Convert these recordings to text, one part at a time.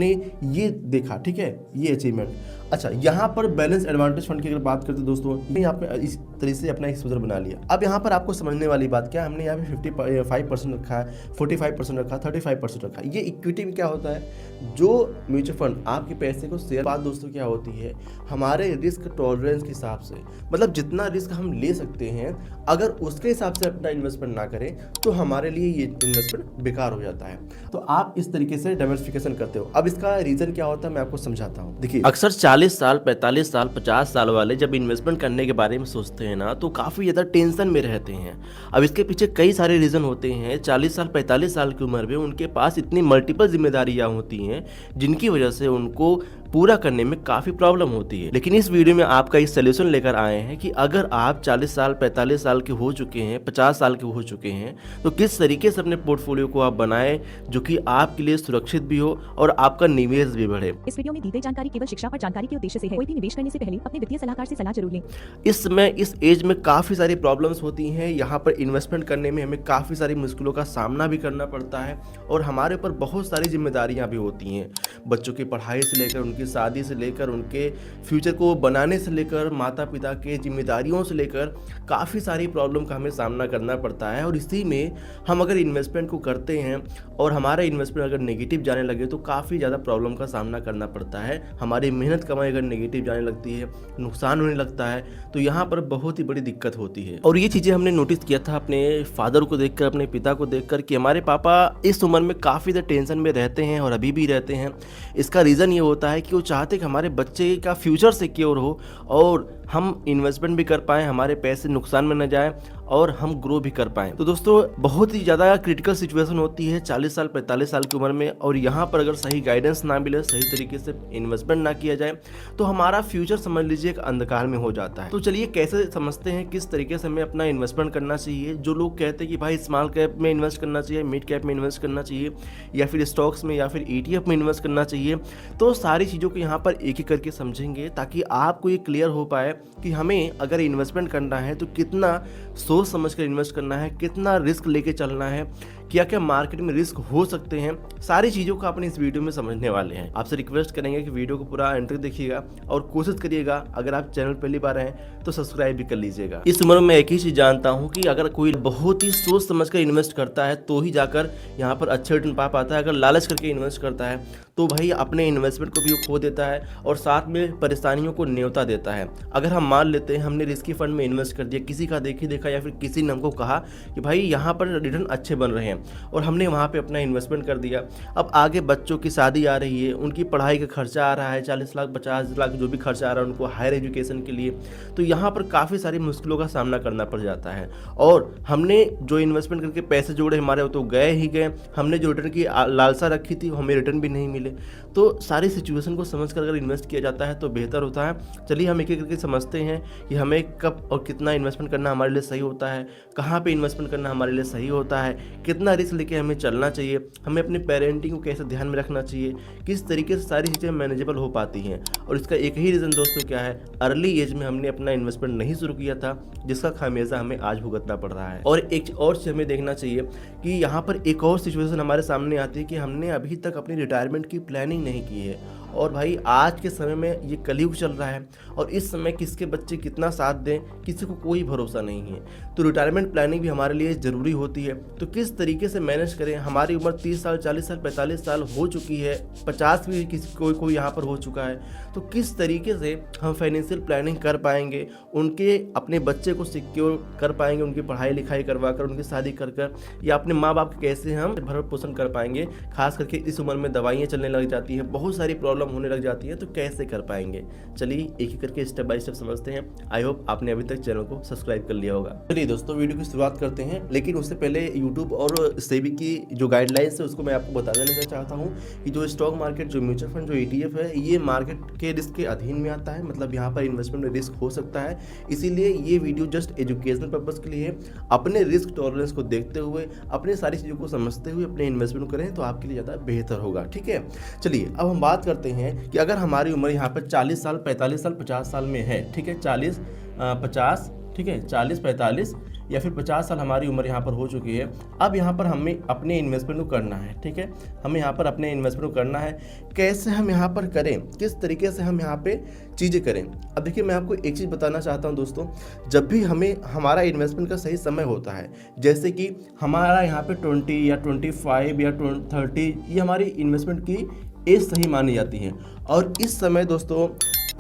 ने ये देखा, ठीक है, ये अचीवमेंट। अच्छा, यहाँ पर बैलेंस एडवांटेज फंड की अगर बात करते हैं दोस्तों, ये आपने इस तरीके से अपना एक्सपोजर बना लिया। अब यहाँ पर आपको समझने वाली बात क्या है, हमने यहाँ पे 55% रखा है, 45% रखा, 35% रखा है। ये इक्विटी में क्या होता है, जो म्यूचुअल फंड आपके पैसे को शेयर, बात दोस्तों क्या होती है, हमारे रिस्क टॉलरेंस के हिसाब से, मतलब जितना रिस्क हम ले सकते हैं, अगर उसके हिसाब से अपना इन्वेस्टमेंट ना करें तो हमारे लिए ये इन्वेस्टमेंट बेकार हो जाता है। तो आप इस तरीके से डाइवर्सिफिकेशन करते हो। अब इसका रीजन क्या होता है मैं आपको समझाता हूँ। देखिए, अक्सर 40 साल, 45 साल, 50 साल वाले जब इन्वेस्टमेंट करने के बारे में सोचते हैं ना, तो काफ़ी ज़्यादा टेंशन में रहते हैं। अब इसके पीछे कई सारे रीज़न होते हैं। 40 साल, 45 साल की उम्र में उनके पास इतनी मल्टीपल जिम्मेदारियाँ होती हैं, जिनकी वजह से उनको पूरा करने में काफ़ी प्रॉब्लम होती है। लेकिन इस वीडियो में आपका एक सोल्यूशन लेकर आए हैं कि अगर आप 40 साल, 45 साल के हो चुके हैं, 50 साल के हो चुके हैं, तो किस तरीके से अपने पोर्टफोलियो को आप बनाएं जो कि आपके लिए सुरक्षित भी हो और आपका निवेश भी बढ़े। इस वीडियो में दी गई जानकारी केवल शिक्षा और जानकारी के उद्देश्य से है। कोई भी निवेश करने से पहले अपने वित्तीय सलाहकार से सलाह जरूर लें। इस समय इस एज में काफ़ी सारी प्रॉब्लम्स होती हैं। यहाँ पर इन्वेस्टमेंट करने में हमें काफ़ी सारी मुश्किलों का सामना भी करना पड़ता है और हमारे ऊपर बहुत सारी जिम्मेदारियाँ भी होती हैं। बच्चों की पढ़ाई से लेकर, उनकी शादी से लेकर, उनके फ्यूचर को बनाने से लेकर, माता पिता के जिम्मेदारियों से लेकर काफ़ी सारी प्रॉब्लम का हमें सामना करना पड़ता है। और इसी में हम अगर इन्वेस्टमेंट को करते हैं और हमारा इन्वेस्टमेंट अगर नेगेटिव जाने लगे तो काफ़ी ज़्यादा प्रॉब्लम का सामना करना पड़ता है। हमारी मेहनत कमाई अगर नेगेटिव जाने लगती है, नुकसान होने लगता है, तो यहाँ पर बहुत ही बड़ी दिक्कत होती है। और ये चीज़ें हमने नोटिस किया था अपने फादर को देखकर, अपने पिता को देखकर, कि हमारे पापा इस उम्र में काफ़ी ज़्यादा टेंशन में रहते हैं और अभी भी रहते हैं। इसका रीज़न ये होता है कि वो चाहते कि हमारे बच्चे का फ्यूचर सिक्योर हो और हम इन्वेस्टमेंट भी कर पाएँ, हमारे पैसे नुकसान में न जाए और हम ग्रो भी कर पाएँ। तो दोस्तों, बहुत ही ज़्यादा क्रिटिकल सिचुएशन होती है 40 साल, 45 साल की उम्र में, और यहाँ पर अगर सही गाइडेंस ना मिले, सही तरीके से इन्वेस्टमेंट ना किया जाए, तो हमारा फ्यूचर समझ लीजिए एक अंधकार में हो जाता है। तो चलिए कैसे समझते हैं किस तरीके से हमें अपना इन्वेस्टमेंट करना चाहिए। जो लोग कहते हैं कि भाई स्मॉल कैप में इन्वेस्ट करना चाहिए, मिड कैप में इन्वेस्ट करना चाहिए, या फिर स्टॉक्स में या फिर ETF में इन्वेस्ट करना चाहिए, तो सारी चीज़ों को यहाँ पर एक एक करके समझेंगे ताकि आपको ये क्लियर हो पाए कि हमें अगर इन्वेस्टमेंट करना है तो कितना सोच समझ कर इन्वेस्ट करना है, कितना रिस्क लेके चलना है, क्या क्या मार्केट में रिस्क हो सकते हैं। सारी चीज़ों को अपने इस वीडियो में समझने वाले हैं। आपसे रिक्वेस्ट करेंगे कि वीडियो को पूरा एंड तक देखिएगा और कोशिश करिएगा अगर आप चैनल पहली बार हैं तो सब्सक्राइब भी कर लीजिएगा। इस उम्र में मैं एक ही चीज़ जानता हूँ कि अगर कोई बहुत ही सोच समझ कर इन्वेस्ट करता है तो ही जाकर यहाँ पर अच्छे रिटर्न पा पाता है। अगर लालच करके इन्वेस्ट करता है तो भाई अपने इन्वेस्टमेंट को भी खो देता है और साथ में परेशानियों को न्योता देता है। अगर हम मान लेते हैं हमने रिस्की फंड में इन्वेस्ट कर दिया, किसी का देखा या फिर किसी ने हमको कहा कि भाई यहाँ पर रिटर्न अच्छे बन रहे हैं और हमने वहाँ पे अपना इन्वेस्टमेंट कर दिया। अब आगे बच्चों की शादी आ रही है, उनकी पढ़ाई का खर्चा आ रहा है, 40 लाख 50 लाख जो भी खर्चा आ रहा है उनको हायर एजुकेशन के लिए, तो यहाँ पर काफ़ी सारी मुश्किलों का सामना करना पड़ जाता है। और हमने जो इन्वेस्टमेंट करके पैसे जोड़े हमारे वो तो गए ही गए, हमने जो रिटर्न की लालसा रखी थी हमें रिटर्न भी नहीं मिले। तो सारी सिचुएशन को समझकर अगर इन्वेस्ट किया जाता है तो बेहतर होता है। चलिए हम एक एक करके समझते हैं कि हमें कब और कितना इन्वेस्टमेंट करना हमारे लिए सही होता है, कहाँ पे इन्वेस्टमेंट करना हमारे लिए सही होता है, कितना रिस्क लेके हमें चलना चाहिए, हमें अपने पेरेंटिंग को कैसे ध्यान में रखना चाहिए, किस तरीके से सारी चीज़ें मैनेजेबल हो पाती हैं। और इसका एक ही रीज़न दोस्तों क्या है, अर्ली एज में हमने अपना इन्वेस्टमेंट नहीं शुरू किया था, जिसका खामियाजा हमें आज भुगतना पड़ रहा है। और एक और चीज़ हमें देखना चाहिए कि यहाँ पर एक और सिचुएशन हमारे सामने आती है कि हमने अभी तक अपनी रिटायरमेंट की प्लानिंग नहीं की है। और भाई आज के समय में ये कलयुग चल रहा है और इस समय किसके बच्चे कितना साथ दें किसी को कोई भरोसा नहीं है। तो रिटायरमेंट प्लानिंग भी हमारे लिए ज़रूरी होती है। तो किस तरीके से मैनेज करें, हमारी उम्र 30 साल, 40 साल, 45 साल हो चुकी है, 50 भी किसी कोई यहाँ पर हो चुका है, तो किस तरीके से हम फाइनेंशियल प्लानिंग कर पाएंगे, उनके अपने बच्चे को सिक्योर कर पाएंगे, उनकी पढ़ाई लिखाई करवा कर, उनकी शादी कर कर, या अपने माँ बाप के कैसे हम भरण पोषण कर पाएंगे। खास करके इस उम्र में दवाइयाँ चलने लग जाती है, बहुत सारी प्रॉब्लम होने लग जाती है, तो कैसे कर पाएंगे। चलिए एक एक करके स्टेप बाय स्टेप समझते हैं। आई होप आपने अभी तक चैनल को सब्सक्राइब कर लिया होगा। चलिए दोस्तों वीडियो की शुरुआत करते हैं, लेकिन उससे पहले यूट्यूब और सेबी की जो गाइडलाइंस है उसको मैं आपको बता देना चाहता हूँ कि जो स्टॉक मार्केट, जो म्यूचुअल फंड, जो ETF है, ये मार्केट के रिस्क के अधीन में आता है। मतलब यहाँ पर इन्वेस्टमेंट में रिस्क हो सकता है, इसीलिए ये वीडियो जस्ट एजुकेशनल पर्पज़ के लिए अपने रिस्क टॉलरेंस को देखते हुए, अपने सारी चीज़ों को समझते हुए अपने इन्वेस्टमेंट करें तो आपके लिए ज़्यादा बेहतर होगा। ठीक है, चलिए अब हम बात करते हैं कि अगर हमारी उम्र यहाँ पर 40 साल, 45 साल, 50 साल में है, ठीक है, 40, 50, ठीक है, 40, 45 या फिर 50 साल हमारी उम्र यहाँ पर हो चुकी है। अब यहाँ पर हमें अपने इन्वेस्टमेंट को करना है, ठीक है, हमें यहाँ पर अपने इन्वेस्टमेंट को करना है। कैसे हम यहाँ पर करें, किस तरीके से हम यहाँ पे चीज़ें करें। अब देखिए मैं आपको एक चीज़ बताना चाहता हूँ दोस्तों, जब भी हमें हमारा इन्वेस्टमेंट का सही समय होता है, जैसे कि हमारा यहाँ पे 20 या 25 या 30, ये हमारी इन्वेस्टमेंट की एज सही मानी जाती है। और इस समय दोस्तों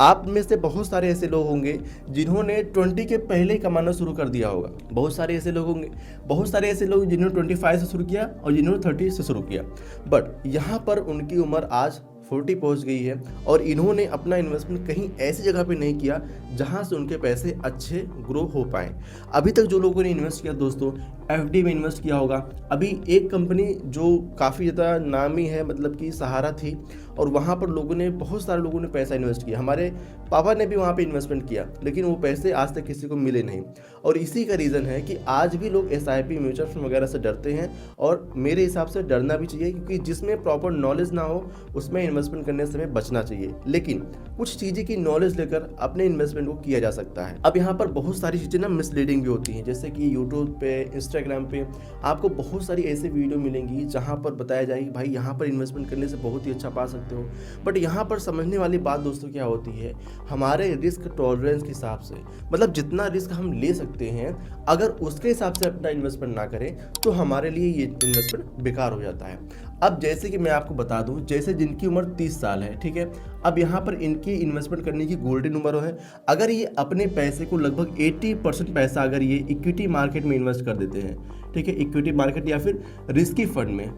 आप में से बहुत सारे ऐसे लोग होंगे जिन्होंने 20 के पहले ही कमाना शुरू कर दिया होगा। बहुत सारे ऐसे लोग होंगे, बहुत सारे ऐसे लोग जिन्होंने 25 से शुरू किया और जिन्होंने 30 से शुरू किया, बट यहाँ पर उनकी उम्र आज 40 पहुँच गई है और इन्होंने अपना इन्वेस्टमेंट कहीं ऐसी जगह पे नहीं किया जहाँ से उनके पैसे अच्छे ग्रो हो पाएँ। अभी तक जो लोगों ने इन्वेस्ट किया दोस्तों, एफडी में इन्वेस्ट किया होगा। अभी एक कंपनी जो काफ़ी ज़्यादा नामी है, मतलब कि सहारा थी, और वहाँ पर बहुत सारे लोगों ने पैसा इन्वेस्ट किया। हमारे पापा ने भी वहाँ पे इन्वेस्टमेंट किया, लेकिन वो पैसे आज तक किसी को मिले नहीं। और इसी का रीज़न है कि आज भी लोग SIP म्यूचुअल फंड वगैरह से डरते हैं, और मेरे हिसाब से डरना भी चाहिए, क्योंकि जिसमें प्रॉपर नॉलेज ना हो उसमें इन्वेस्टमेंट करने से हमें बचना चाहिए। लेकिन कुछ चीज़ें की नॉलेज लेकर अपने इन्वेस्टमेंट को किया जा सकता है। अब यहाँ पर बहुत सारी चीज़ें ना मिसलीडिंग भी होती हैं, जैसे कि यूट्यूब पे, इंस्टाग्राम पे आपको बहुत सारी ऐसे वीडियो मिलेंगी जहाँ पर बताया जाए कि भाई यहाँ पर इन्वेस्टमेंट करने से बहुत ही अच्छा पा सकते हो। बट यहाँ पर समझने वाली बात दोस्तों क्या होती है, हमारे रिस्क टॉलरेंस के हिसाब से, मतलब जितना रिस्क हम ले सकते हैं, अगर उसके हिसाब से अपना इन्वेस्टमेंट ना करें तो हमारे लिए ये इन्वेस्टमेंट बेकार हो जाता है। अब जैसे कि मैं आपको बता दूं, जैसे जिनकी उम्र 30 साल है, ठीक है, अब यहाँ पर इनकी इन्वेस्टमेंट करने की गोल्डन उम्र है। अगर ये अपने पैसे को लगभग 80% पैसा अगर ये इक्विटी मार्केट में इन्वेस्ट कर देते हैं, ठीक है, इक्विटी मार्केट या फिर रिस्की फंड में,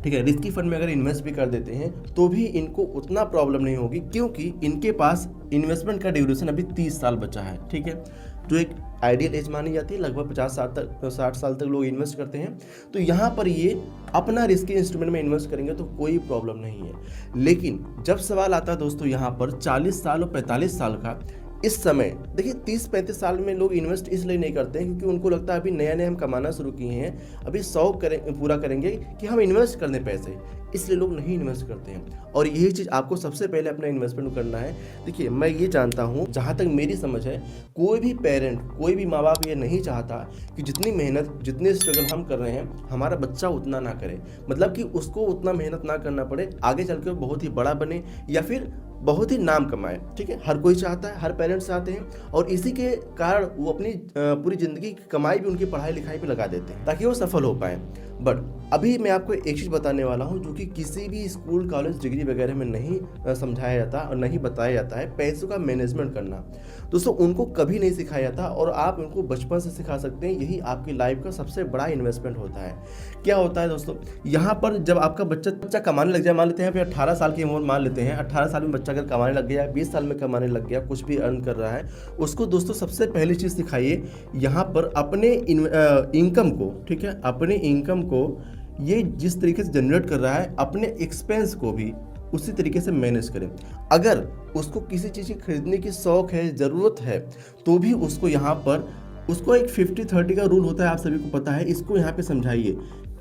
ठीक है, रिस्की फंड में अगर इन्वेस्ट भी कर देते हैं तो भी इनको उतना प्रॉब्लम नहीं होगी, क्योंकि इनके पास इन्वेस्टमेंट का ड्यूरेशन अभी 30 साल बचा है, ठीक है, जो एक आइडियल एज मानी जाती है। लगभग 60 साल तक लोग इन्वेस्ट करते हैं। तो यहाँ पर ये अपना रिस्की इंस्ट्रूमेंट में इन्वेस्ट करेंगे तो कोई प्रॉब्लम नहीं है। लेकिन जब सवाल आता है दोस्तों यहाँ पर 40 साल और 45 साल का, इस समय देखिए 30-35 साल में लोग इन्वेस्ट इसलिए नहीं करते हैं क्योंकि उनको लगता है अभी नया नया हम कमाना शुरू किए हैं, अभी शौक पूरा करेंगे कि हम इन्वेस्ट कर दें पैसे, इसलिए लोग नहीं इन्वेस्ट करते हैं। और यही चीज़ आपको सबसे पहले अपना इन्वेस्टमेंट करना है। देखिए मैं ये जानता हूँ, जहाँ तक मेरी समझ है, कोई भी पेरेंट, कोई भी माँ बाप ये नहीं चाहता कि जितनी मेहनत, जितने स्ट्रगल हम कर रहे हैं, हमारा बच्चा उतना ना करे, मतलब कि उसको उतना मेहनत ना करना पड़े, आगे चल के बहुत ही बड़ा बने या फिर बहुत ही नाम कमाए, ठीक है, हर कोई चाहता है, हर पेरेंट्स चाहते हैं। और इसी के कारण वो अपनी पूरी ज़िंदगी की कमाई भी उनकी पढ़ाई लिखाई पे लगा देते हैं ताकि वो सफल हो पाए। बट अभी मैं आपको एक चीज़ बताने वाला हूँ जो कि किसी भी स्कूल, कॉलेज, डिग्री वगैरह में नहीं समझाया जाता और नहीं बताया जाता है, पैसों का मैनेजमेंट करना। दोस्तों उनको कभी नहीं सिखाया जाता और आप उनको बचपन से सिखा सकते हैं। यही आपकी लाइफ का सबसे बड़ा इन्वेस्टमेंट होता है। क्या होता है दोस्तों, यहाँ पर जब आपका बच्चा कमाने लग जाए, मान लेते हैं फिर 18 साल की उम्र मान लेते हैं, 18 साल में बच्चा अगर कमाने लग गया, 20 साल में कमाने लग गया, कुछ भी अर्न कर रहा है, उसको दोस्तों सबसे पहली चीज़ सिखाइए यहाँ पर अपने इनकम को, ठीक है, अपने इनकम को ये जिस तरीके से जनरेट कर रहा है, अपने एक्सपेंस को भी उसी तरीके से मैनेज करें। अगर उसको किसी चीज़ की खरीदने की शौक है, ज़रूरत है, तो भी उसको यहाँ पर उसको एक 50-30 का रूल होता है, आप सभी को पता है, इसको यहाँ पे समझाइए।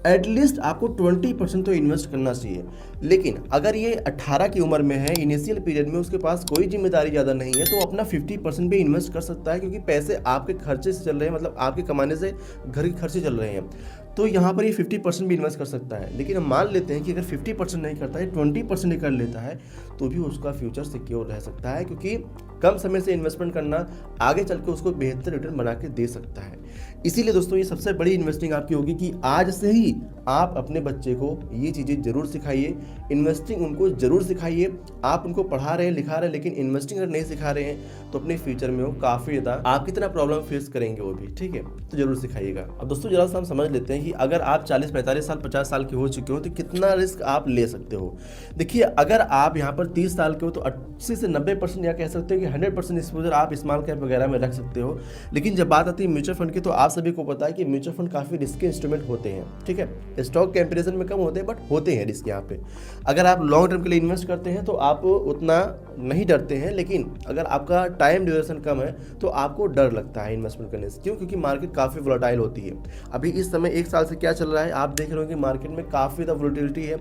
एटलीस्ट आपको 20% तो इन्वेस्ट करना चाहिए। लेकिन अगर ये 18 की उम्र में है, इनिशियल पीरियड में उसके पास कोई जिम्मेदारी ज़्यादा नहीं है, तो अपना 50% भी इन्वेस्ट कर सकता है, क्योंकि पैसे आपके खर्चे से चल रहे हैं, मतलब आपके कमाने से घर के खर्चे चल रहे हैं, तो यहाँ पर ये 50% भी इन्वेस्ट कर सकता है। लेकिन हम मान लेते हैं कि अगर 50% नहीं करता है, 20% ही कर लेता है, तो भी उसका फ्यूचर सिक्योर रह सकता है, क्योंकि कम समय से इन्वेस्टमेंट करना आगे चल के उसको बेहतर रिटर्न बना के दे सकता है। इसीलिए दोस्तों ये सबसे बड़ी इन्वेस्टिंग आपकी होगी कि आज से ही आप अपने बच्चे को ये चीज़ें ज़रूर सिखाइए, इन्वेस्टिंग उनको ज़रूर सिखाइए। आप उनको पढ़ा रहे हैं, लिखा रहे हैं, लेकिन इन्वेस्टिंग अगर नहीं सिखा रहे हैं तो अपने फ्यूचर में वो काफ़ी ज़्यादा आपकी तरह प्रॉब्लम फेस करेंगे वो भी, ठीक है, तो ज़रूर सिखाइएगा। अब दोस्तों जरा सा हम समझ लेते हैं कि अगर आप 40-45 साल, 50 साल के हो चुके हो तो कितना रिस्क आप ले सकते हो। देखिए अगर आप यहाँ पर 30 साल के हो तो 80 से 90% या कह सकते हो कि 100% एक्सपोजर आप स्मॉल कैप वगैरह में रख सकते हो। लेकिन जब बात आती है म्यूचुअल फंड की, तो आप सभी को पता है कि म्यूचुअल फंड काफ़ी रिस्की इंस्ट्रूमेंट होते हैं, ठीक है, स्टॉक कंपैरिजन में कम होते हैं, बट होते हैं रिस्क यहाँ पे। अगर आप लॉन्ग टर्म के लिए इन्वेस्ट करते हैं तो आप उतना नहीं डरते हैं, लेकिन अगर आपका टाइम ड्यूरेशन कम है तो आपको डर लगता है इन्वेस्टमेंट करने से। क्यों? क्योंकि मार्केट काफ़ी वोलेटाइल होती है। अभी इस समय 1 साल से क्या चल रहा है, आप देख रहे हो कि मार्केट में काफ़ी ज़्यादा वोलेटिलिटी है।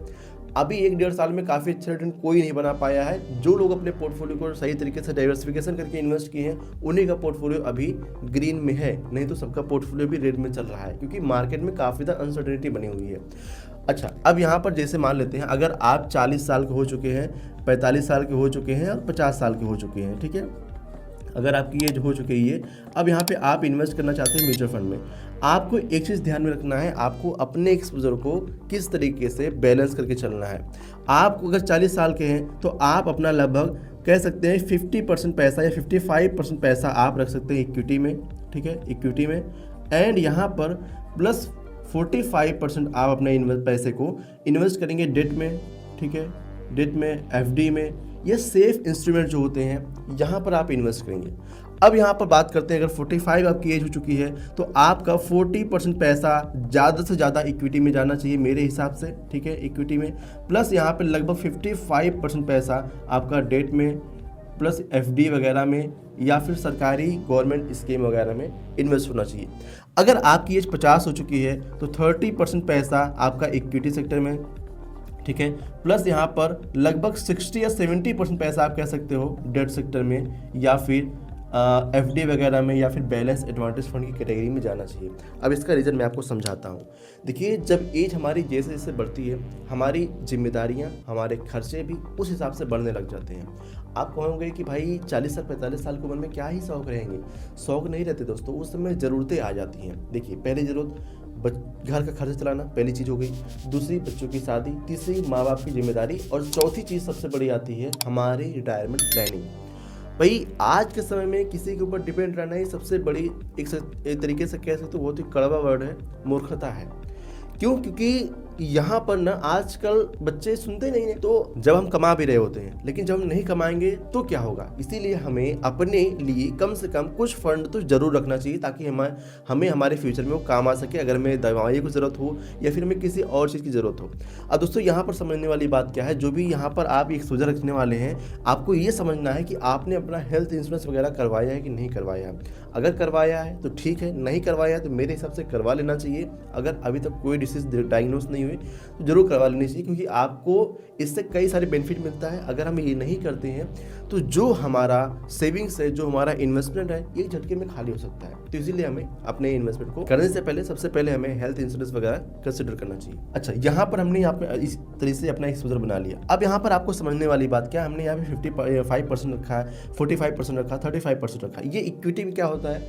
अभी 1-1.5 साल में काफ़ी अच्छा रिटर्न कोई नहीं बना पाया है। जो लोग अपने पोर्टफोलियो को सही तरीके से डाइवर्सिफिकेशन करके इन्वेस्ट किए हैं, उन्हीं का पोर्टफोलियो अभी ग्रीन में है, नहीं तो सबका पोर्टफोलियो भी रेड में चल रहा है, क्योंकि मार्केट में काफ़ी ज़्यादा अनसर्टेनिटी बनी हुई है। अच्छा, अब यहाँ पर जैसे मान लेते हैं अगर आप 40 साल के हो चुके हैं, 45 साल के हो चुके हैं और 50 साल के हो चुके हैं, ठीक है, अगर आपकी एज हो चुकी है, अब यहाँ पे आप इन्वेस्ट करना चाहते हैं म्यूचुअल फंड में, आपको एक चीज़ ध्यान में रखना है, आपको अपने एक्सपोजर को किस तरीके से बैलेंस करके चलना है। आपको अगर 40 साल के हैं तो आप अपना लगभग कह सकते हैं 50% पैसा या 55% पैसा आप रख सकते हैं इक्विटी में, ठीक है, इक्विटी में, एंड यहाँ पर प्लस 45% आप अपने पैसे को इन्वेस्ट करेंगे डेट में, ठीक है, डेट में, एफडी में, ये सेफ इंस्ट्रूमेंट जो होते हैं यहाँ पर आप इन्वेस्ट करेंगे। अब यहाँ पर बात करते हैं, अगर 45 आपकी एज हो चुकी है तो आपका 40% पैसा ज़्यादा से ज़्यादा इक्विटी में जाना चाहिए मेरे हिसाब से, ठीक है, इक्विटी में, प्लस यहाँ पर लगभग 55% पैसा आपका डेट में प्लस एफडी वगैरह में या फिर सरकारी गवर्नमेंट स्कीम वगैरह में इन्वेस्ट होना चाहिए। अगर आपकी एज 50 हो चुकी है तो 30% पैसा आपका इक्विटी सेक्टर में, ठीक है, प्लस यहाँ पर लगभग 60 या 70% पैसा आप कह सकते हो डेट सेक्टर में या फिर एफडी वगैरह में या फिर बैलेंस एडवांटेज फंड की कैटेगरी में जाना चाहिए। अब इसका रीज़न मैं आपको समझाता हूँ। देखिए, जब एज हमारी जैसे जैसे बढ़ती है, हमारी जिम्मेदारियाँ, हमारे खर्चे भी उस हिसाब से बढ़ने लग जाते हैं। आप कहोगे कि भाई 40 से 45 साल की उम्र में क्या ही शौक रहेंगे? शौक नहीं रहते दोस्तों, उस समय ज़रूरतें आ जाती हैं। देखिए, पहली ज़रूरत घर का खर्च चलाना, पहली चीज़ हो गई। दूसरी, बच्चों की शादी। तीसरी, माँ बाप की जिम्मेदारी। और चौथी चीज़ सबसे बड़ी आती है हमारी रिटायरमेंट प्लानिंग। भाई, आज के समय में किसी के ऊपर डिपेंड रहना ही सबसे बड़ी एक तरीके से कह सकते हो बहुत ही कड़वा वर्ड है, मूर्खता है। क्यों? क्योंकि यहाँ पर ना आजकल बच्चे सुनते नहीं हैं। तो जब हम कमा भी रहे होते हैं, लेकिन जब हम नहीं कमाएंगे तो क्या होगा? इसीलिए हमें अपने लिए कम से कम कुछ फंड तो जरूर रखना चाहिए, ताकि हमें हमारे फ्यूचर में वो काम आ सके, अगर हमें दवाई की ज़रूरत हो या फिर हमें किसी और चीज़ की ज़रूरत हो। अब दोस्तों, यहाँ पर समझने वाली बात क्या है, जो भी यहाँ पर आप एक्सपोजर रखने वाले हैं, आपको ये समझना है कि आपने अपना हेल्थ इंश्योरेंस वगैरह करवाया है कि नहीं करवाया है। अगर करवाया है तो ठीक है, नहीं करवाया है तो मेरे हिसाब से करवा लेना चाहिए। अगर अभी तक कोई डिसीज डायग्नोस नहीं हुई तो जरूर करवा लेनी चाहिए, क्योंकि आपको इससे कई सारे बेनिफिट मिलता है। अगर हम ये नहीं करते हैं तो जो हमारा सेविंग्स है, जो हमारा इन्वेस्टमेंट है, ये झटके में खाली हो सकता है। तो इसीलिए हमें अपने इन्वेस्टमेंट को करने से पहले सबसे पहले हमें हेल्थ इंश्योरेंस वगैरह कंसिडर करना चाहिए। अच्छा, यहाँ पर हमने यहाँ पे इस तरीके से अपना एक्सपोजर बना लिया। अब यहाँ पर आपको समझने वाली बात क्या, हमने यहाँ पे 55% रखा है, 45% रखा, 35% रखा है। ये इक्विटी में क्या होता है,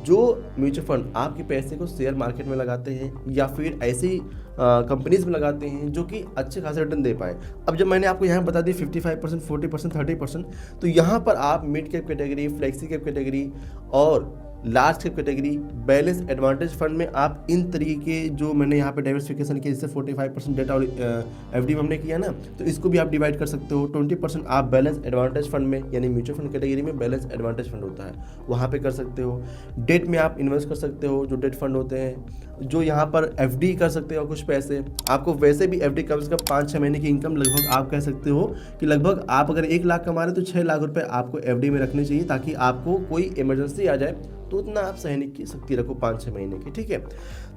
जो म्यूचुअल फंड आपके पैसे को शेयर मार्केट में लगाते हैं या फिर ऐसी कंपनीज में लगाते हैं जो कि अच्छे खासे रिटर्न दे पाए। अब जब मैंने आपको यहाँ बता दी 55%, 40%, 30%, तो यहाँ पर आप mid cap category, flexi cap category और large cap category, balance advantage fund में आप इन तरीके के जो मैंने यहाँ पे डाइवर्सिफिकेशन किया, जैसे 45% डेटा और एफडी में हमने किया ना, तो इसको भी आप डिवाइड कर सकते हो। 20% आप बैलेंस एडवांटेज फंड में, यानी म्यूचुअल फंड कैटेगरी में बैलेंस एडवांटेज फंड होता है, वहाँ पे कर सकते हो। डेट में आप इन्वेस्ट कर सकते हो, जो डेट फंड होते हैं, जो यहाँ पर एफडी कर सकते हो कुछ पैसे। आपको वैसे भी एफडी कम से कम 5-6 महीने की इनकम लगभग आप कह सकते हो कि लगभग आप अगर 1 लाख कमा रहे तो 6 लाख रुपए आपको एफडी में रखने चाहिए, ताकि आपको कोई इमरजेंसी आ जाए तो उतना आप सहने की शक्ति रखो 5-6 महीने की, ठीक है।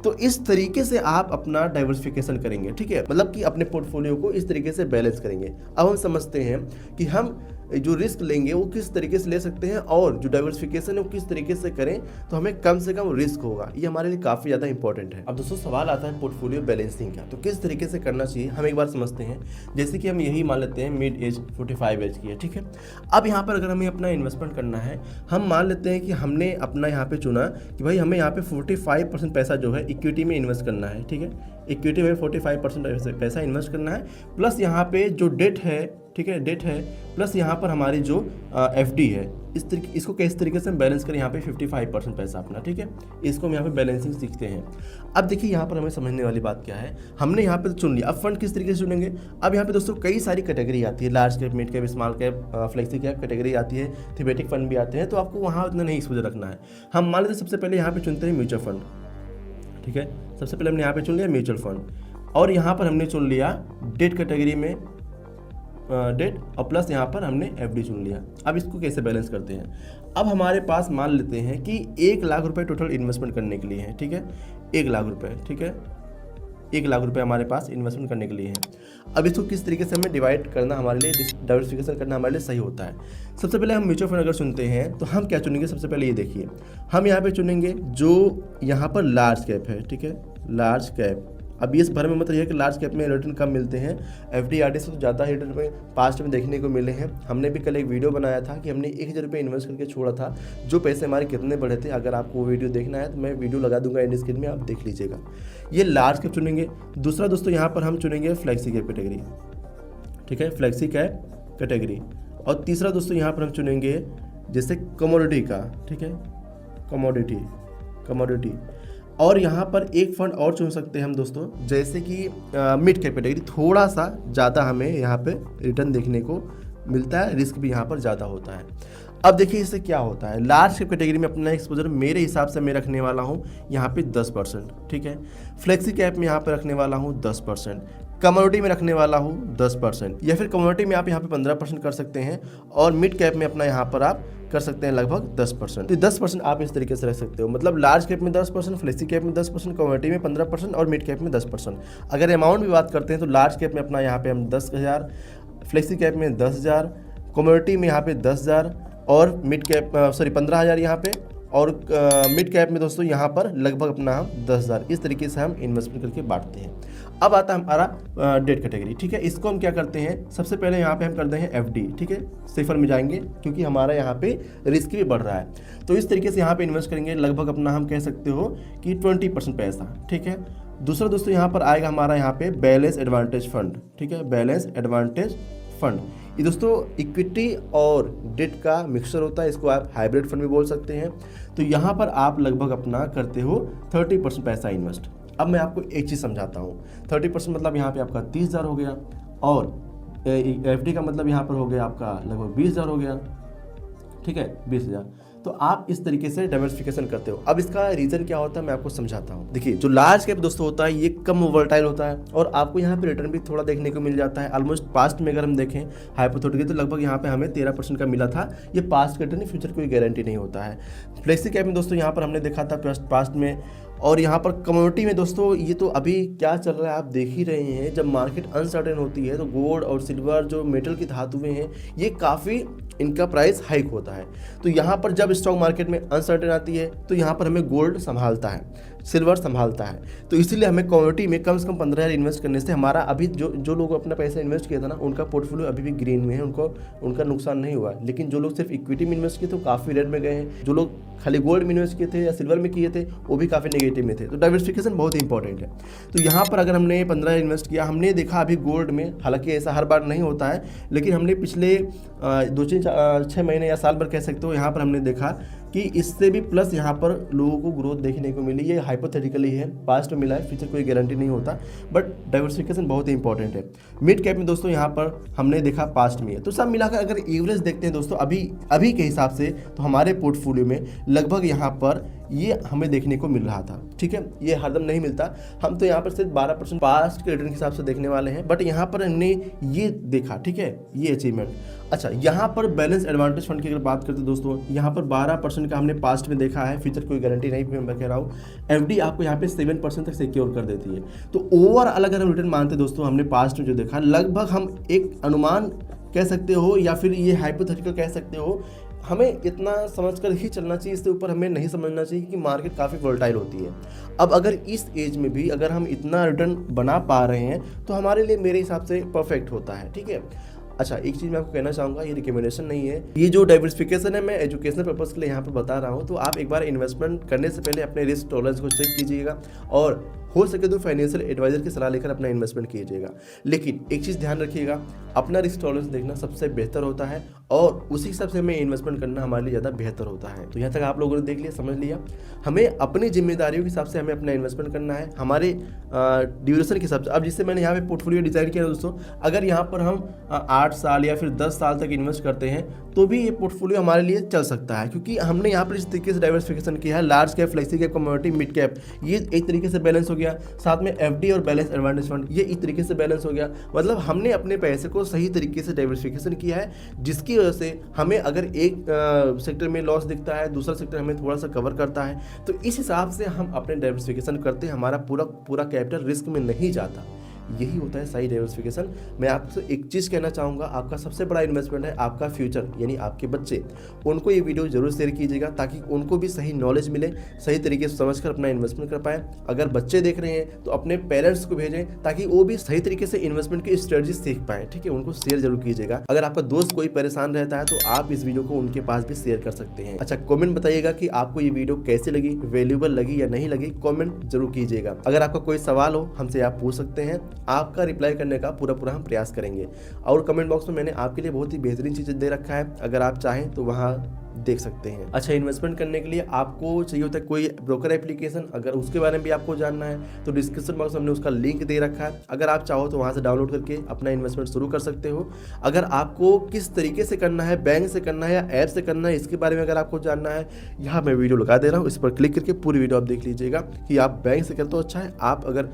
तो इस तरीके से आप अपना डाइवर्सिफिकेशन करेंगे, ठीक है, मतलब कि अपने पोर्टफोलियो को इस तरीके से बैलेंस करेंगे। अब हम समझते हैं कि हम जो रिस्क लेंगे वो किस तरीके से ले सकते हैं, और जो डाइवर्सिफिकेशन है वो किस तरीके से करें तो हमें कम से कम रिस्क होगा। ये हमारे लिए काफ़ी ज़्यादा इंपॉर्टेंट है। अब दोस्तों, सवाल आता है पोर्टफोलियो बैलेंसिंग का, तो किस तरीके से करना चाहिए हम एक बार समझते हैं। जैसे कि हम यही मान लेते हैं मिड एज 45 एज की है, ठीक है। अब यहाँ पर अगर हमें अपना इन्वेस्टमेंट करना है, हम मान लेते हैं कि हमने अपना यहाँ पे चुना कि भाई हमें यहाँ पे 45% पैसा जो है इक्विटी में इन्वेस्ट करना है, ठीक है। इक्विटी में 45% पैसा इन्वेस्ट करना है, प्लस यहाँ पे जो डेट है, ठीक है, डेट है, प्लस यहाँ पर हमारी जो एफडी है, इसको किस तरीके से हम बैलेंस करें। यहाँ पे 55% पैसा अपना, ठीक है, इसको हम यहाँ पे बैलेंसिंग सीखते हैं। अब देखिए, यहाँ पर हमें समझने वाली बात क्या है, हमने यहाँ पे तो चुन लिया, अब फंड किस तरीके से चुनेंगे। अब यहाँ पे दोस्तों कई सारी कैटेगरी आती है, large cap, mid cap, small cap, flexi cap category आती है, थीमेटिक फंड भी आते हैं, तो आपको वहाँ उतना नहीं एक्सपोजर रखना है। हम मान लेते सबसे पहले यहाँ पे चुनते हैं म्यूचुअल फंड, ठीक है। सबसे पहले हमने यहाँ पे चुन लिया म्यूचुअल फंड, और यहाँ पर हमने चुन लिया डेट कैटेगरी में डेट, और प्लस यहाँ पर हमने एफडी चुन लिया। अब इसको कैसे बैलेंस करते हैं, अब हमारे पास मान लेते हैं कि 1 लाख रुपए टोटल इन्वेस्टमेंट करने के लिए है, ठीक है, 1 लाख रुपए, ठीक है, 1 लाख रुपए हमारे पास इन्वेस्टमेंट करने के लिए है। अब इसको किस तरीके से हमें डिवाइड करना हमारे लिए, डाइवर्सिफिकेशन करना हमारे लिए सही होता है। सबसे पहले हम म्यूचुअल फंड अगर चुनते हैं तो हम क्या चुनेंगे, सबसे पहले ये देखिए, हम यहाँ पे चुनेंगे जो यहाँ पर लार्ज कैप है, ठीक है, लार्ज कैप। अब इस भर में मतलब यह है कि लार्ज कैप में रिटर्न कम मिलते हैं, एफडी आरडी से तो ज़्यादा रिटर्न में पास्ट में देखने को मिले हैं। हमने भी कल एक वीडियो बनाया था कि हमने 1000 रुपये इन्वेस्ट करके छोड़ा था, जो पैसे हमारे कितने बढ़े थे। अगर आपको वो वीडियो देखना है तो मैं वीडियो लगा दूंगा एंड स्क्रीन में, आप देख लीजिएगा। ये लार्ज कैप चुनेंगे। दूसरा दोस्तों यहाँ पर हम चुनेंगे फ्लेक्सी कैप कैटेगरी, ठीक है, फ्लेक्सी कैप कैटेगरी। और तीसरा दोस्तों यहाँ पर हम चुनेंगे जैसे कमोडिटी का, ठीक है, कमोडिटी। और यहाँ पर एक फंड और चुन सकते हैं हम दोस्तों, जैसे कि मिड कैप कैटेगरी, थोड़ा सा ज़्यादा हमें यहाँ पे रिटर्न देखने को मिलता है, रिस्क भी यहाँ पर ज़्यादा होता है। अब देखिए इससे क्या होता है, लार्ज कैप कैटेगरी में अपना एक्सपोजर मेरे हिसाब से मैं रखने वाला हूँ यहाँ पे 10%, ठीक है, फ्लेक्सी कैप में यहाँ पे रखने वाला हूँ 10%, कमोडिटी में रखने वाला हूँ 10%, या फिर कमोडिटी में आप यहाँ पे 15% कर सकते हैं, और मिड कैप में अपना यहाँ पर आप कर सकते हैं लगभग 10%। तो 10% आप इस तरीके से रख सकते हो, मतलब लार्ज कैप में 10%, फ्लेक्सी कैप में 10%, कमोडिटी में 15% और मिड कैप में 10%। अगर अमाउंट भी बात करते हैं तो लार्ज कैप में अपना यहाँ पे हम 10,000, फ्लेक्सी कैप में 10,000, कमोडिटी में यहाँ पे 10,000 और मिड कैप 15,000 यहाँ पे, और मिड कैप में दोस्तों यहाँ पर लगभग अपना हम 10,000, इस तरीके से हम इन्वेस्टमेंट करके बांटते हैं। अब आता है हमारा डेट कैटेगरी, ठीक है, इसको हम क्या करते हैं, सबसे पहले यहाँ पे हम करते हैं एफडी, ठीक है, सेफर में जाएंगे क्योंकि हमारा यहाँ पे रिस्क भी बढ़ रहा है। तो इस तरीके से यहाँ पे इन्वेस्ट करेंगे लगभग अपना हम कह सकते हो कि 20% पैसा, ठीक है। दूसरा दोस्तों यहाँ पर आएगा हमारा यहाँ पे बैलेंस एडवांटेज फंड, ठीक है, बैलेंस एडवांटेज फंड। ये दोस्तों इक्विटी और डेट का मिक्सचर होता है, इसको आप हाइब्रिड फंड भी बोल सकते हैं। तो यहाँ पर आप लगभग अपना करते हो 30% पैसा इन्वेस्ट। अब मैं आपको एक चीज़ समझाता हूँ, 30% मतलब यहाँ पे आपका 30,000 हो गया, और एफडी का मतलब यहाँ पर हो गया आपका लगभग 20,000 हो गया, ठीक है, 20,000। तो आप इस तरीके से डाइवर्सिफिकेशन करते हो। अब इसका रीज़न क्या होता है मैं आपको समझाता हूँ। देखिए जो लार्ज कैप दोस्तों होता है ये कम वोलेटाइल होता है, और आपको यहाँ पे रिटर्न भी थोड़ा देखने को मिल जाता है। ऑलमोस्ट पास्ट में अगर हम देखें हाइपोथेटिकली तो लगभग यहाँ पे हमें 13% का मिला था। ये पास्ट का रिटर्न, फ्यूचर कोई गारंटी नहीं होता है। फ्लेक्सी कैप में दोस्तों यहाँ पर हमने देखा था पास्ट में, और यहाँ पर कमोडिटी में दोस्तों ये तो अभी क्या चल रहा है आप देख ही रहे हैं। जब मार्केट अनसर्टेन होती है तो गोल्ड और सिल्वर जो मेटल की धातुएं हैं ये काफ़ी इनका प्राइस हाइक होता है। तो यहाँ पर जब स्टॉक मार्केट में अनसर्टेन आती है तो यहाँ पर हमें गोल्ड संभालता है, सिल्वर संभालता है। तो इसीलिए हमें कमोडिटी में कम से कम 15,000 इन्वेस्ट करने से हमारा अभी जो लोग अपना पैसा इन्वेस्ट किया था ना उनका पोर्टफोलियो अभी भी ग्रीन में है, उनका नुकसान नहीं हुआ। लेकिन जो लोग सिर्फ इक्विटी में इन्वेस्ट किए तो काफ़ी रेड में गए हैं, जो लोग खाली गोल्ड में इन्वेस्ट किए थे या सिल्वर में किए थे वो भी काफ़ी नेगेटिव में थे। तो डाइवर्सिफिकेशन बहुत ही इंपॉर्टेंट है। तो यहाँ पर अगर हमने 15 इन्वेस्ट किया, हमने देखा अभी गोल्ड में, हालांकि ऐसा हर बार नहीं होता है, लेकिन हमने पिछले 2-6 महीने या साल भर कह सकते हो यहाँ पर हमने देखा कि इससे भी प्लस यहाँ पर लोगों को ग्रोथ देखने को मिली। ये हाइपोथेटिकली है, पास्ट में मिला है, फ्यूचर कोई गारंटी नहीं होता, बट डाइवर्सिफिकेशन बहुत ही इंपॉर्टेंट है। मिड कैप में दोस्तों यहाँ पर हमने देखा पास्ट में है, तो सब मिलाकर अगर एवरेज देखते हैं दोस्तों अभी के हिसाब से तो हमारे पोर्टफोलियो में लगभग यहाँ पर ये हमें देखने को मिल रहा था, ठीक है। ये हरदम नहीं मिलता, हम तो यहाँ पर सिर्फ 12% पास्ट के रिटर्न के हिसाब से देखने वाले हैं, बट यहाँ पर हमने ये देखा, ठीक है, ये अचीवमेंट। अच्छा, यहाँ पर बैलेंस एडवांटेज फंड की अगर बात करते हैं दोस्तों, यहाँ पर 12% का हमने पास्ट में देखा है, फ्यूचर कोई गारंटी नहीं, मैं कह रहा हूँ। एफडी आपको यहाँ पे 7% तक सिक्योर कर देती है। तो ओवरऑल अगर हम रिटर्न मानते दोस्तों, हमने पास्ट में जो देखा लगभग हम एक अनुमान कह सकते हो या फिर ये हाइपोथेटिकल कह सकते हो, हमें इतना समझकर ही चलना चाहिए, इससे ऊपर हमें नहीं समझना चाहिए कि मार्केट काफ़ी वोलेटाइल होती है। अब अगर इस एज में भी अगर हम इतना रिटर्न बना पा रहे हैं तो हमारे लिए मेरे हिसाब से परफेक्ट होता है, ठीक है। अच्छा, एक चीज़ मैं आपको कहना चाहूँगा, ये रिकमेंडेशन नहीं है, ये जो डाइवर्सिफिकेशन है मैं एजुकेशनल पर्पज़ के लिए यहाँ पर बता रहा हूँ। तो आप एक बार इन्वेस्टमेंट करने से पहले अपने रिस्क टॉलरेंस को चेक कीजिएगा, और हो सके तो फाइनेंशियल एडवाइजर की सलाह लेकर अपना इन्वेस्टमेंट कीजिएगा। लेकिन एक चीज़ ध्यान रखिएगा, अपना रिस्क टॉलरेंस देखना सबसे बेहतर होता है, और उसी हिसाब से हमें इन्वेस्टमेंट करना हमारे लिए ज़्यादा बेहतर होता है। तो यहाँ तक आप लोगों ने देख लिया, समझ लिया, हमें अपनी जिम्मेदारियों के हिसाब से हमें अपना इन्वेस्टमेंट करना है, हमारे ड्यूरेशन के हिसाब से। अब जिससे मैंने यहाँ पे पोर्टफोलियो डिज़ाइन किया दोस्तों, अगर यहाँ पर हम 8 साल या फिर 10 साल तक इन्वेस्ट करते हैं तो भी ये पोर्टफोलियो हमारे लिए चल सकता है, क्योंकि हमने यहाँ पर इस तरीके से डाइवर्सिफिकेशन किया है। Large cap, flexi cap, commodity, mid cap, ये एक तरीके से बैलेंस हो गया। साथ में एफडी और बैलेंस एडवांटेज फंड, ये इस तरीके से बैलेंस हो गया। मतलब हमने अपने पैसे को सही तरीके से डाइवर्सिफिकेशन किया है, जिसकी वजह से हमें अगर एक सेक्टर में लॉस दिखता है, दूसरा सेक्टर हमें थोड़ा सा कवर करता है, तो इस हिसाब से हम अपने डाइवर्सिफिकेशन करते हैं, हमारा पूरा कैपिटल रिस्क में नहीं जाता। यही होता है सही डाइवर्सिफिकेशन। मैं आपसे एक चीज़ कहना चाहूँगा, आपका सबसे बड़ा इन्वेस्टमेंट है आपका फ्यूचर, यानी आपके बच्चे। उनको ये वीडियो जरूर शेयर कीजिएगा ताकि उनको भी सही नॉलेज मिले, सही तरीके से समझकर अपना इन्वेस्टमेंट कर पाए। अगर बच्चे देख रहे हैं तो अपने पेरेंट्स को भेजें ताकि वो भी सही तरीके से इन्वेस्टमेंट की स्ट्रेटजी सीख पाएँ, ठीक है। उनको शेयर जरूर कीजिएगा। अगर आपका दोस्त कोई परेशान रहता है तो आप इस वीडियो को उनके पास भी शेयर कर सकते हैं। अच्छा, कॉमेंट बताइएगा कि आपको ये वीडियो कैसे लगी, वैल्यूएबल लगी या नहीं लगी, कॉमेंट जरूर कीजिएगा। अगर आपका कोई सवाल हो हमसे आप पूछ सकते हैं, आपका रिप्लाई करने का पूरा हम प्रयास करेंगे। और कमेंट बॉक्स में मैंने आपके लिए बहुत ही बेहतरीन चीज़ें दे रखा है, अगर आप चाहें तो वहाँ देख सकते हैं। अच्छा, इन्वेस्टमेंट करने के लिए आपको चाहिए होता है कोई ब्रोकर एप्लीकेशन, अगर उसके बारे में भी आपको जानना है तो डिस्क्रिप्शन बॉक्स में हमने उसका लिंक दे रखा है। अगर आप चाहो तो वहाँ से डाउनलोड करके अपना इन्वेस्टमेंट शुरू कर सकते हो। अगर आपको किस तरीके से करना है, बैंक से करना है या ऐप से करना है, इसके बारे में अगर आपको जानना है, यहाँ मैं वीडियो लगा दे रहा हूँ, इस पर क्लिक करके पूरी वीडियो आप देख लीजिएगा कि आप बैंक से करें तो अच्छा है, आप अगर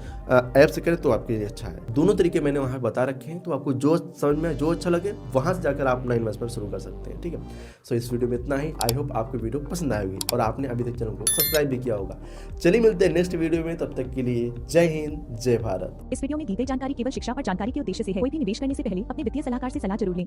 ऐप से करें तो आपके लिए अच्छा है। दोनों तरीके मैंने वहाँ बता रखे हैं, तो आपको जो समझ में जो अच्छा लगे वहाँ से जाकर आप अपना इन्वेस्टमेंट शुरू कर सकते हैं, ठीक है। सो इस वीडियो में इतना ही। आई होप आपको वीडियो पसंद आएगी और आपने अभी तक चैनल को सब्सक्राइब भी किया होगा। चलिए मिलते हैं नेक्स्ट वीडियो में, तब तक के लिए जय हिंद, जय भारत। इस वीडियो में दी गई जानकारी केवल शिक्षा और जानकारी के उद्देश्य से है। कोई भी निवेश करने से पहले अपने वित्तीय सलाहकार से सलाह जरूर लें।